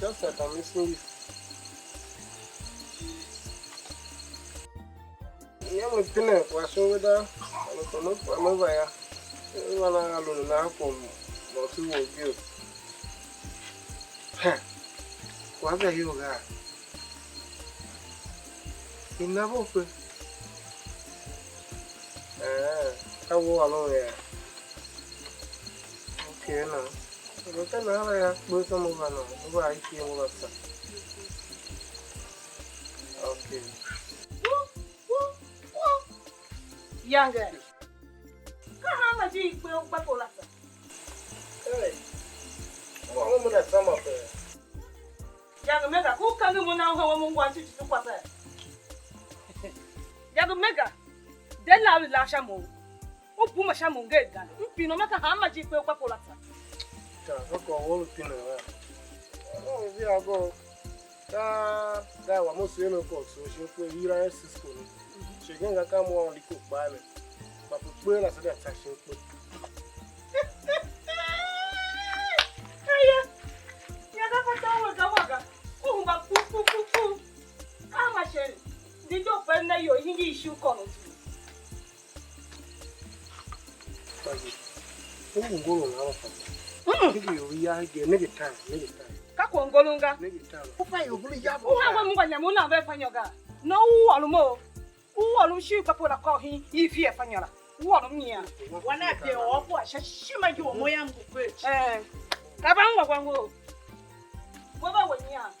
just that I'm missing you. I'm pin was over there. I'm over here. When I alone now from what you will do. What are you got? You never put. I will alone here. Okay, now. Look at now, I have put some over now. Over I came over. Okay. Younger. How much you will buckle up? Hey, I'm going to sum up there. Young Mega, who can you now how I'm going to do what? Young Mega, then I will lash a moon. Oh, Pumashamu get done. You no matter how much you will buckle up. Look, all the thing. Oh, we are going. That was most yellow box, so she'll play here as school. She can come on the cook by me. But we will as that section. How much did you find that your English shoe column? We are again, next time. Kakongolunga. Who find you? Who have one Yamuna Vepanoga? No, Alumo. Who are you couple of call him if you are Fanola? What me? One at the off, what shall she make you a moyam? Tabanga one will. What about when you are?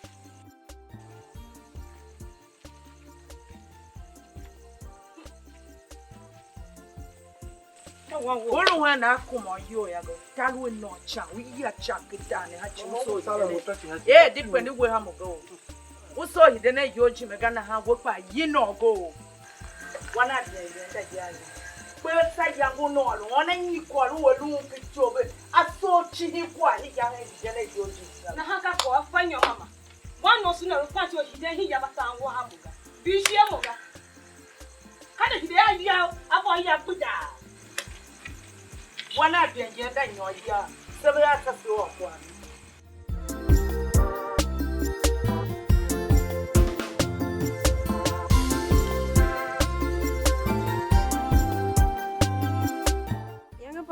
All when I come on you, I go. That will not chat. We are chatting down and had you. Yeah, depending where I'm go. Who saw you then? You're Jim gonna have work by you know go. One at the end. Well, say young no one and you call who alone could job it. I saw Chini quietly young and Janet George. Nahaka for find your mamma. One no sooner report you then he ever found Wahamuga. Be she a moga? How did the idea about your Buddha? One at the end, your idea. Several hours of one.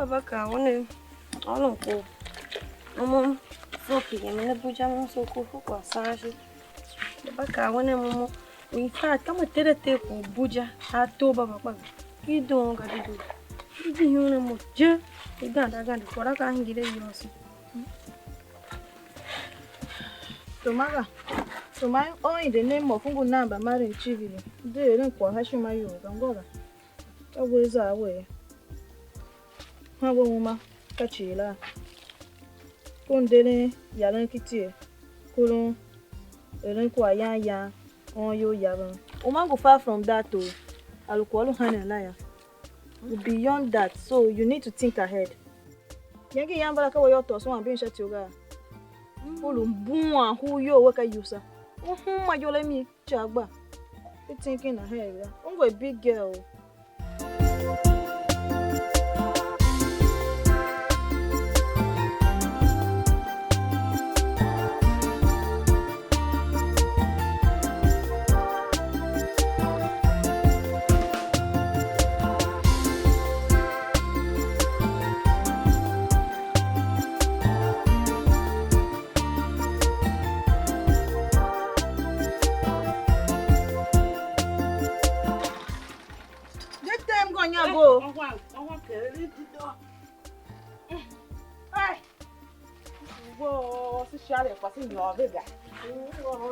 Baka one all of go. Mama, Sophie, and the Bujan so cool for Sashi. The Baka one and we had come a tete for Buja, had two Baba. You don't got to do. You know, Joe, you got what I can't get yours. Tomaga. So my own the name of Uncle Namba married Chivy. They don't quite hash my yoke and go. That was our way. Woman, Cachilla. Condele, Yalan Kitty, Colon, Afanyô and Yange Mile. Go far from that, too. I'll call her liar. Beyond that, so you need to think ahead. Yange Yamba, your toss one being shut yoga. Boom, who you work at user. Oh, my, you let me, Chagba. You're thinking ahead. I'm a big girl.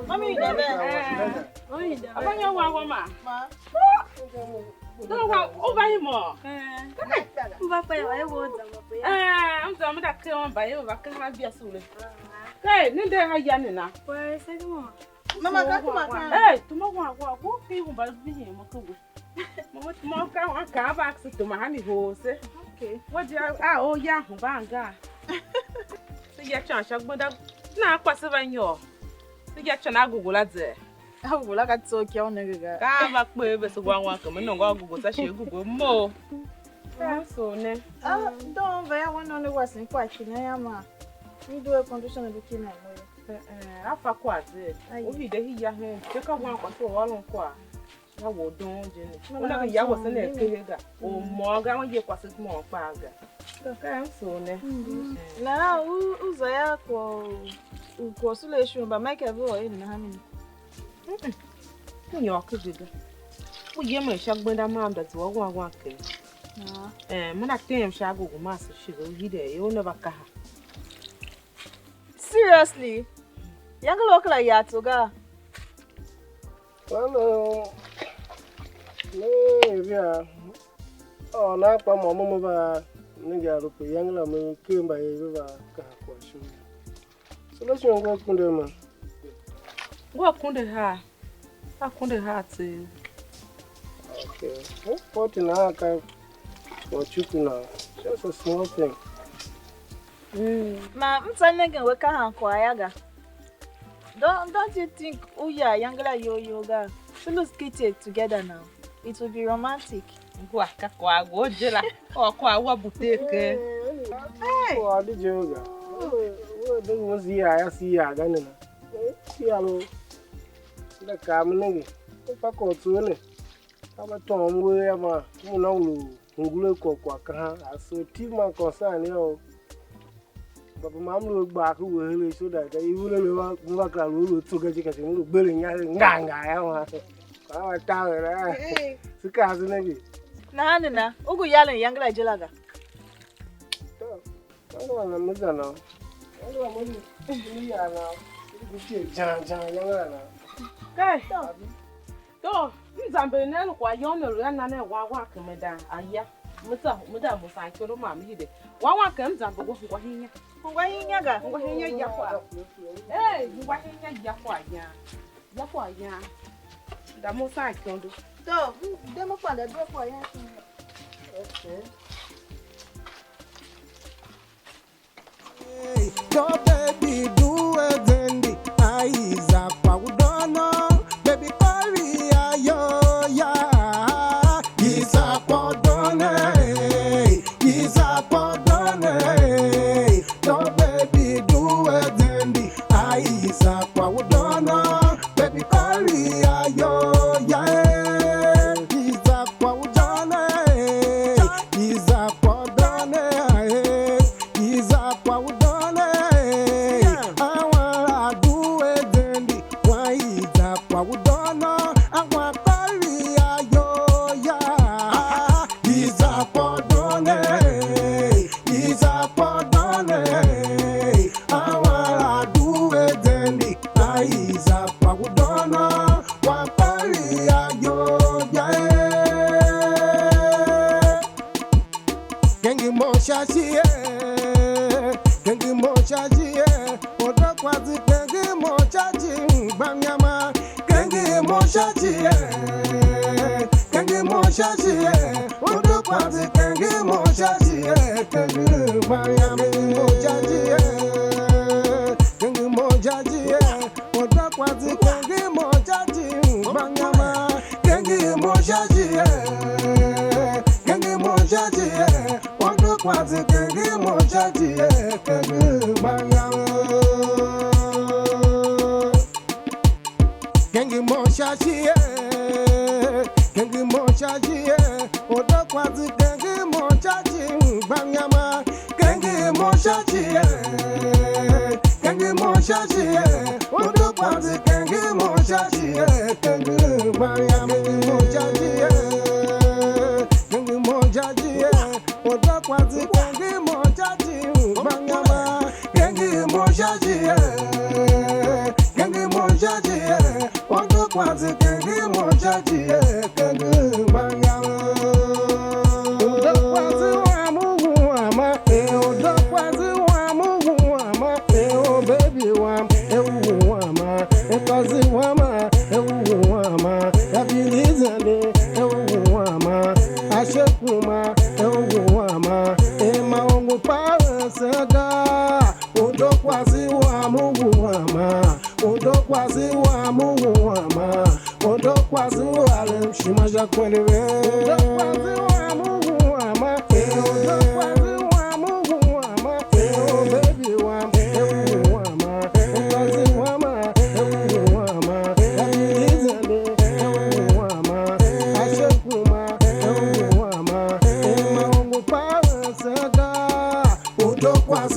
Mommy, don't want over him more. I'm sorry, that came on by you. I can have your soul. Hey, Linda, how young enough? Mama, hey, tomorrow, what people by being more can access to my honey horse. Okay, what do you oh, young banga? So, you're trying to go down. Now, what's even your? So, you're trying to go there. I will like at so young. Come back with one come and no go, such a good more. So, don't very one only wasn't quite in. I am. We do a condition of the king. Afa kwaze. Obi de hi ya he. Cheka wan kwa so walon kwa. Na wo don jeni. Una ya wo se na ekega. O mo ga won ye kwase mo pa ga. Ka so ne. Na uzo ya kwa sule shu ba make ave o na ha mi. Nyo akugega. Wo ye me shagbe da ma da zo wa ke. Muna tem shago go ma so shi go hide yo ne baka. Seriously? Yange look like Yatoga. Well, no, yeah. Oh, now, Mamma, nigga, young lama came by a river. So let's go to them. What couldn't her? I couldn't her to. Okay, what in our kind for chicken now? Just a small thing. Ma, mtsanege weka hankwayaga. Don't you think Uya Yangla yoga? So let's get it together now. It will be romantic. Go jela. Or kwa buteke. Oh, did you go? Oh, there was here. I see ya. Ganna. See hello. The camera. Papa called to it. I'm a Tom William. You know, Ungulu Coquaca. I saw Tima concern you. But Mamma look back who will so that you will work a rule to get you building Ganga. I tell her, the cousin. Nana, Ugu Yalan Yangla Jelaga. I don't know, Miss Anna. I don't know. Okay. Go. Nzambe nenu kwa yono rana na wa kemeda aya. Muta musa kero ma mi hide. Wa kem nzambe go kwa hinya. Ngwa hinyaga. Ngwa hinya yakwa. Ngwa hinya yakwa ya. Yakwa ya. Da musa kendo. So, demo kwa da drop for ya. Okay. Your baby do it in the eyes of Paudono. Baby, Korea, yeah. He's a Paudone. He's a Paudone. Your baby do it in the eyes of Paudono. Baby, Korea, yeah. He's a Paudone. He's a Paudone. He's a Paudone.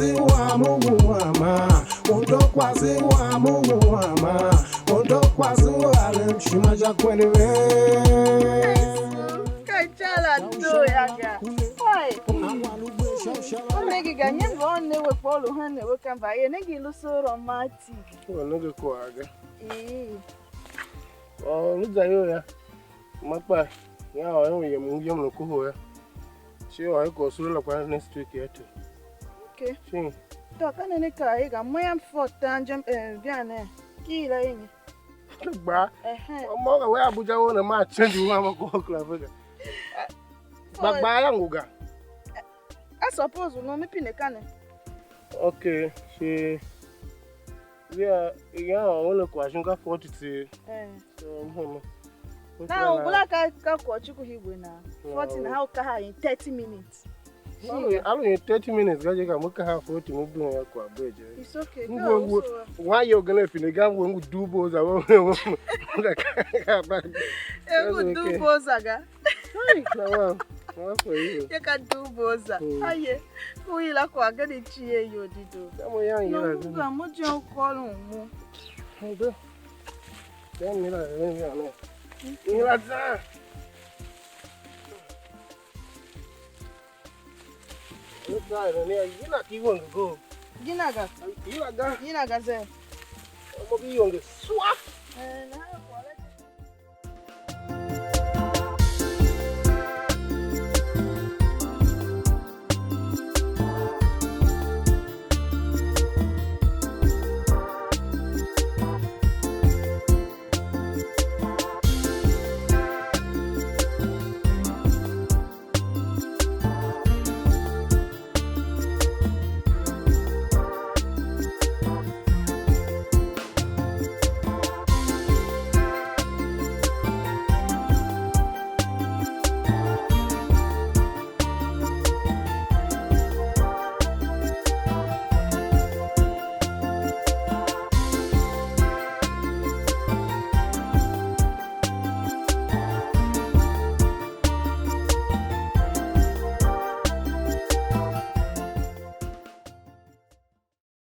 kwazi wa Mungu mama. Ondo kwazi wa Mungu mama. Ondo kwazi wa lemshima jakweni we. Kachala do yaga. Why? Onegi ganye vone we polo hane we kamba ye negi luso romantic. Nige kwaga. Eh. Luza yo ya. Makpa. Ya wa yem no kuho ya. She wa ko suru la kwa next week ya tu. Okay. Shin. To kana ne ka ye ga moyam fortan jam biane. Ki la yin. Gba. Mo ga we Abuja wo na ma change wo ma ko club ga. Bagba ya nguga. I suppose no me pine kane. Okay, she yeah, only question ka 40. So Now, bula ka ko chuku higwe na 40 na how ka ha in 30 minutes. I in 30 minutes ga je ka mo ka ha 40 mo bi ya kwa beje. It's okay. Why you gonna finish ga wo do boza wo. E do boza ga. What for you? You can do boza. Aye. Who ila kwa ga di chie yo dido. Mo yan No, ga mo je call mo. Ndo. Then mira, no. Mira za. Look at it. You not even go. Ginaga. You like that? Ginaga ze. Mo bi yonge swap. Na